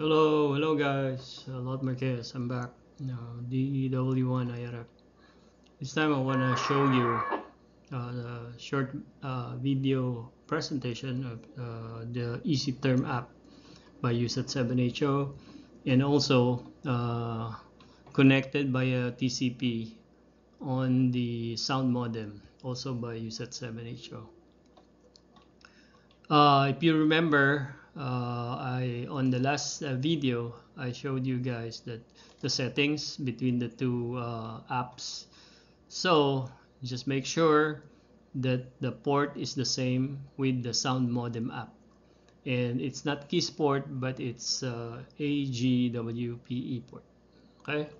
Hello guys, Lot Marquez, I'm back. DW1 IRF. This time I want to show you the short video presentation of the Easy Term app by USAT7HO, and also connected by a TCP on the sound modem, also by USAT7HO. If you remember, on the last video I showed you guys that the settings between the two apps. So just make sure that the port is the same with the sound modem app, and it's not KeySport, but it's AGWPE port. Okay.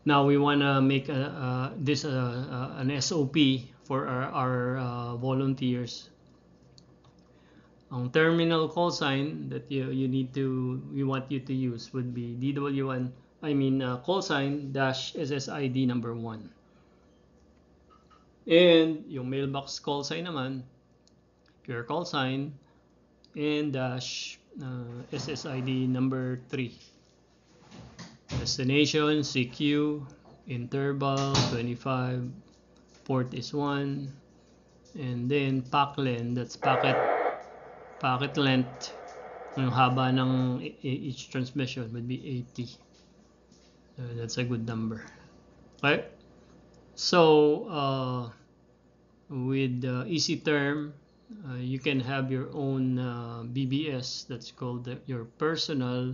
Now we want to make an SOP for our volunteers. Ang terminal call sign that we want you to use would be DW1, call sign dash SSID number 1. And yung mailbox call sign naman, your call sign and dash SSID number 3. Destination, CQ, interval 25, port is 1, and then PACLEN, that's packet length, yung haba ng each transmission would be 80. That's a good number. Okay, so with Easy Term, you can have your own BBS, that's called your personal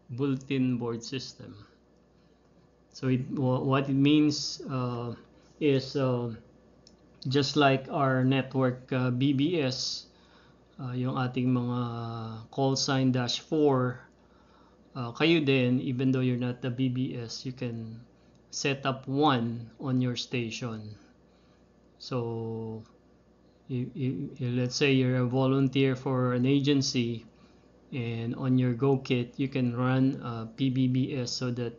bulletin board system. So what it means is just like our network BBS, yung ating mga call sign dash 4, kayo din, even though you're not the BBS, you can set up one on your station. So let's say you're a volunteer for an agency, and on your Go Kit you can run PBBS, so that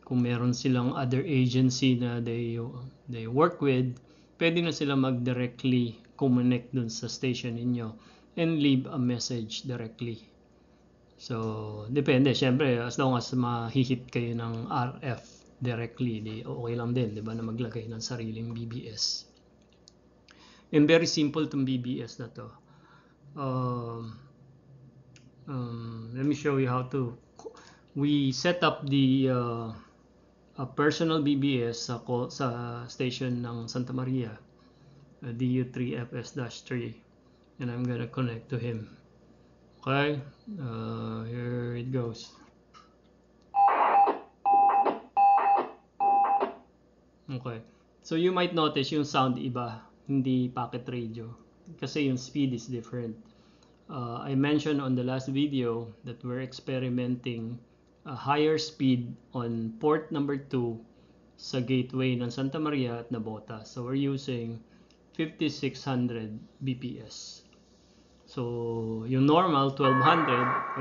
kung meron silang other agency na they work with, pwede na sila mag-directly connect dun sa station ninyo and leave a message directly. So depende, syempre, as long as mahihit kayo ng RF directly, di okay lang din, di ba, na maglagay ng sariling BBS. And very simple tong BBS na to. Let me show you how to. We set up the a personal BBS sa station ng Santa Maria, DU3FS-3, and I'm gonna connect to him. Okay, here it goes. Okay, so you might notice yung sound iba, hindi packet radio, kasi yung speed is different. I mentioned on the last video that we're experimenting a higher speed on port number 2 sa gateway ng Santa Maria at Nabota. So we're using 5600 BPS. So yung normal 1200,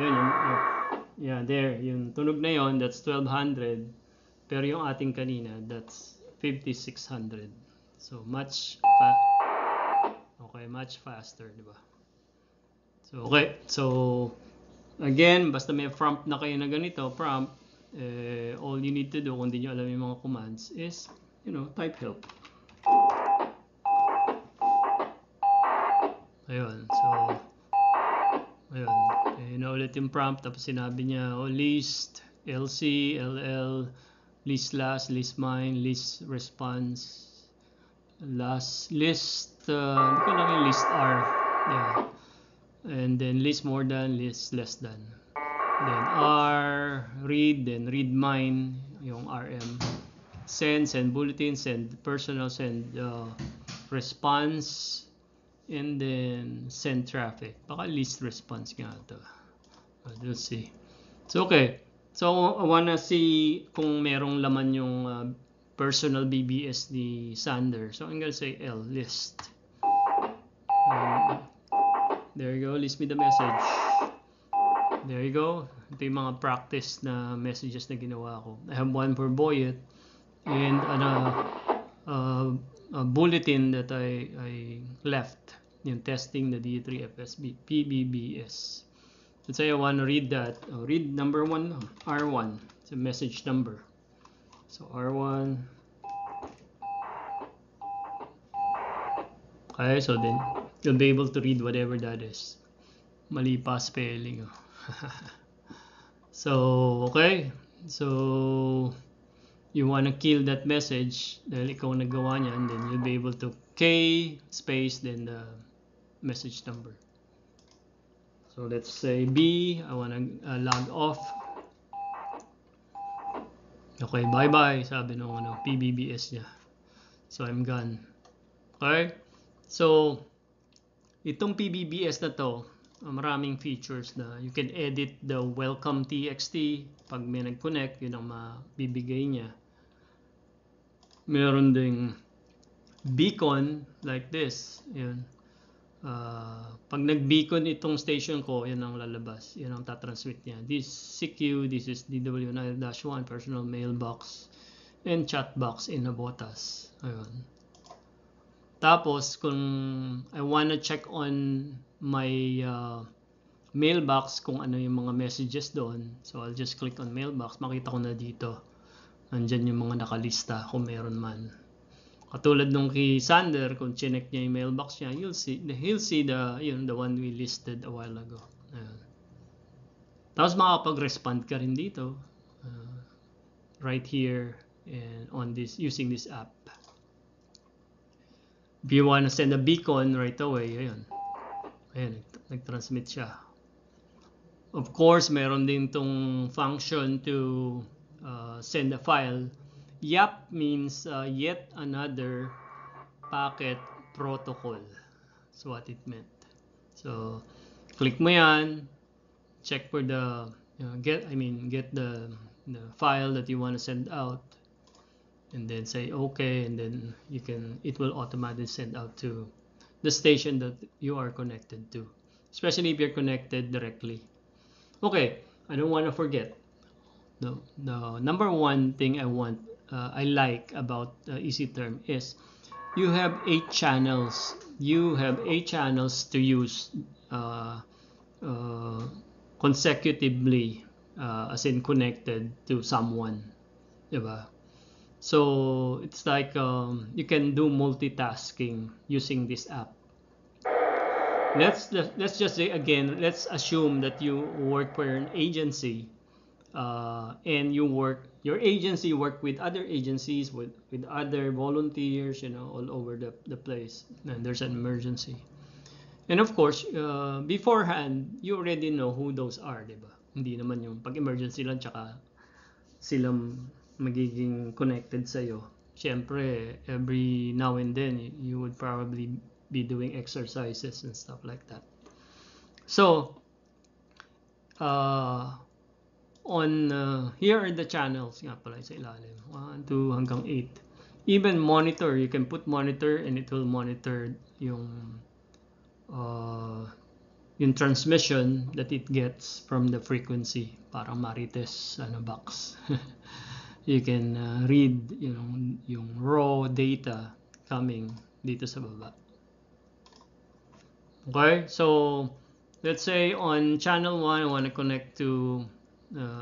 yun, there, yung tunog na yon, that's 1200, pero yung ating kanina, that's 5600. So much faster, di ba? So okay, so again, basta may prompt na kayo na ganito, all you need to do kung di nyo alam yung mga commands is, type help. Ayun, so ayun, naulit yung prompt, tapos sinabi niya, list, LC, LL, list last, list mine, list response, last, list, hindi ko lang yung list R, yeah, and then list more than, list less than, then R, read, then read mine, yung RM, send bulletin, send personal, send response, and then send traffic. Baka list response nga ito. Let's see. So okay, so I wanna see kung merong laman yung personal BBS ni Sander. So I'm gonna say L, list. There you go, list me the message. There you go. Ito yung mga practice na messages na ginawa ko. I have one for Boyet, and a bulletin that I left, yung testing the D3FS PBBS. Let's say I want to read that. Read number 1, R1. It's a message number. So R1. Okay, so then you'll be able to read whatever that is. Mali pa spelling. So, okay. So, you want to kill that message dahil ikaw nagawa niyan, then you'll be able to K space then the message number. So let's say B, I want to log off. Okay, bye-bye, sabi nung PBBS niya. So I'm gone. Okay? So, itong PBBS na to, maraming features na you can edit the welcome TXT. Pag may nag-connect, yun ang mabibigay niya. Meron ding beacon like this. Yun. Pag nag-beacon itong station ko, yan ang lalabas. Yan ang tatransmit niya. This CQ, this is DW9-1, personal mailbox, and chat box in Nabotas. Ayun. Tapos, kung I wanna check on my mailbox, kung ano yung mga messages doon, so I'll just click on mailbox, makita ko na dito. Nandyan yung mga nakalista kung meron man. Katulad nung kay Sander, kung chinek niya yung mailbox niya, he'll see the one we listed a while ago. Ayan. Tapos makapag-respond ka rin dito, right here and on this using this app. If you want to send a beacon right away, ayan, nag-transmit siya. Of course, meron din tong function to send a file. YAP means yet another packet protocol. That's what it meant. So, click mo yan, check for the get the file that you want to send out, and then say okay, and then it will automatically send out to the station that you are connected to, especially if you're connected directly. Okay, I don't want to forget the number one thing I like about EasyTerm is you have 8 channels. You have 8 channels to use consecutively, as in connected to someone, diba? So it's like you can do multitasking using this app. Let's just say again, let's assume that you work for an agency, and your agency work with other agencies, with other volunteers, all over the place, and there's an emergency. And of course, beforehand, you already know who those are, diba? Hindi naman yung pag-emergency lang tsaka silang magiging connected sa'yo. Siyempre, every now and then, you would probably be doing exercises and stuff like that. So, here are the channels nga pala sa ilalim. 1, 2, hanggang 8. Even monitor, you can put monitor and it will monitor yung transmission that it gets from the frequency. Parang Marites box. You can read yung raw data coming dito sa baba. Okay, so let's say on channel 1 I want to connect to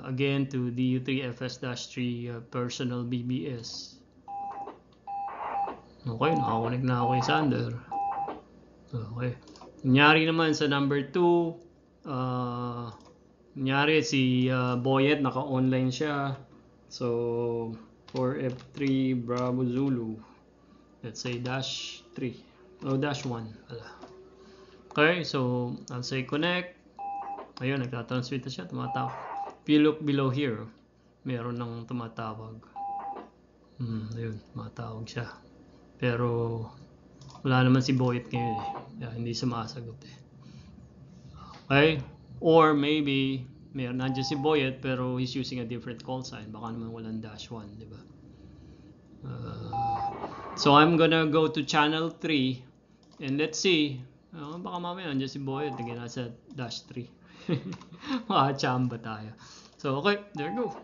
again to DU3FS-3 personal BBS. Okay, nakakonect na ako kay Sander. Okay, kunyari naman sa number 2, kunyari si Boyet naka-online siya. So 4F3 Bravo Zulu, let's say -3 o -1 pala. Okay, so I'll say connect. Ayun, nagtatransmit na siya, tumatawag. If you look below here, meron nang tumatawag. Ayun, tumatawag siya. Pero wala naman si Boyet ngayon hindi sumasagot Okay, or maybe nandiyan si Boyet pero he's using a different call sign. Baka naman walang -1, di ba? So I'm gonna go to channel 3 and let's see. Baka mamaya nandiyan si Boyet, lagyan na sa -3. Makachamba tayo. So okay, there you go.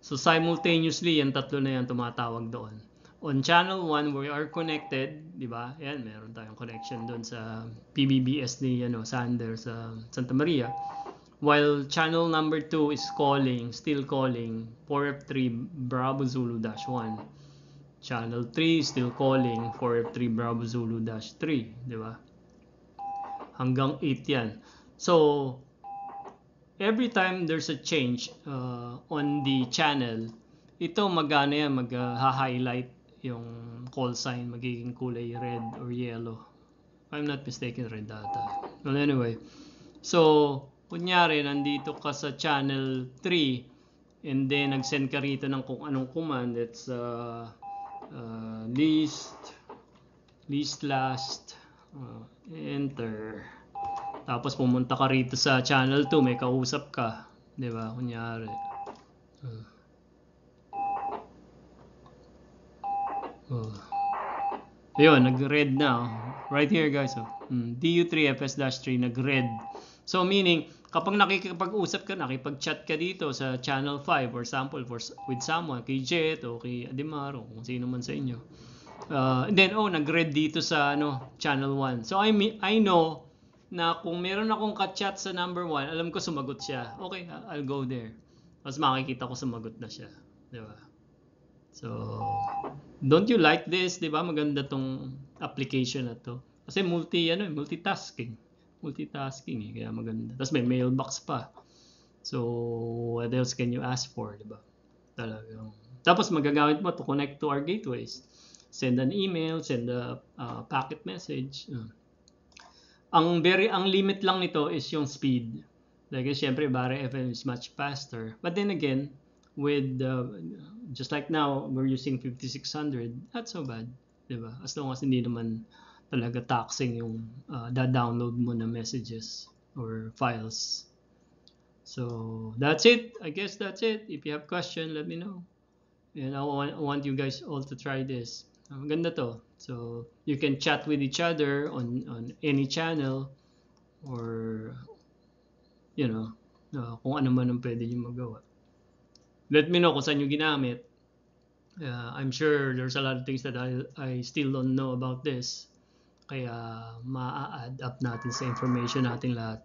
So simultaneously, yung tatlo na yan tumatawag doon. on channel 1 we are connected, di ba? Yan, meron tayong connection doon sa PBBS ni Sander sa Santa Maria. While channel number 2 is still calling 4F3 Bravo Zulu -1. Channel 3 is still calling 4F3 Bravo Zulu -3, di ba? Hanggang 8 yan. So, every time there's a change on the channel, ito mag-highlight yung call sign, magiging kulay red or yellow. If I'm not mistaken, red data. Well, anyway. So, kunyari, nandito ka sa channel 3 and then nag-send ka rito ng kung anong command. It's least last, enter. Tapos pumunta ka rito sa channel 2, may kausap ka, 'di ba? Kunyari. Ayun, nag-red na. Right here, guys. DU3FS-3 nag-red. So meaning, kapag nakikipag-usap ka, nakipag-chat ka dito sa channel 5, for example, with someone, kay Jet o kay Ademar o kung sino man sa inyo. And then, nag-red dito sa channel 1. So I know na kung meron akong ka-chat sa number 1, alam ko sumagot siya. Okay, I'll go there. Tapos makikita ko sumagot na siya. Di ba? So, don't you like this? Di ba? Maganda tong application na to. Kasi multitasking. Multitasking eh, kaya maganda. Tapos may mailbox pa. So, what else can you ask for? Di ba? Talagang. Tapos magagamit mo to connect to our gateways. Send an email, send a packet message. Ang limit lang nito is yung speed. Like, syempre, Bare FM is much faster. But then again, with just like now, we're using 5600. Not so bad, diba? As long as hindi naman talaga taxing yung da-download mo na messages or files. So that's it. I guess that's it. If you have question, let me know. And I want you guys all to try this. Maganda to. So you can chat with each other on any channel, or kung ano man ang pwede nyo magawa. Let me know kung saan nyo ginamit. I'm sure there's a lot of things that I still don't know about this. Kaya ma-add up natin sa information natin lahat.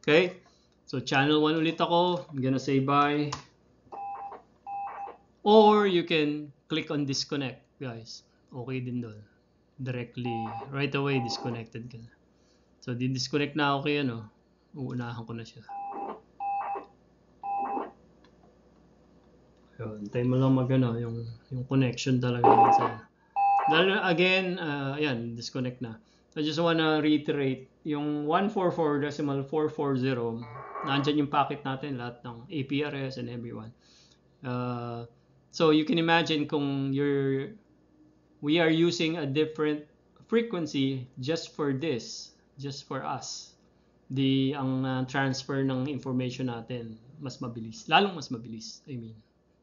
Okay? So channel 1 ulit ako. I'm gonna say bye. Or you can click on disconnect, guys. Okay din doon. Directly, right away, disconnected ka na. So, di-disconnect na ako kay uunahan ko na siya. Tayo mo lang yung connection talaga minsan. Again, yan, disconnect na. I just wanna reiterate, yung 144.440, nandyan yung packet natin, lahat ng APRS and everyone. So you can imagine kung we are using a different frequency just for this, just for us. Ang transfer ng information natin mas mabilis, lalong mas mabilis, I mean.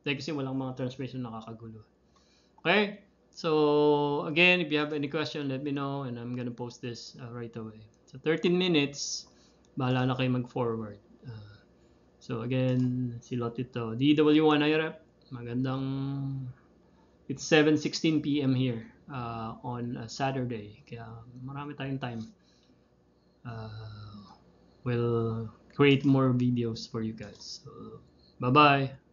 Dahil kasi walang mga transmission nakakagulo. Okay? So, again, if you have any question, let me know and I'm gonna post this right away. So, 13 minutes, bahala na kayo mag-forward. So, again, si Lotito, DW1 IREP, magandang, it's 7:16 p.m. here on Saturday. Kaya marami tayong time. We'll create more videos for you guys. So, bye-bye.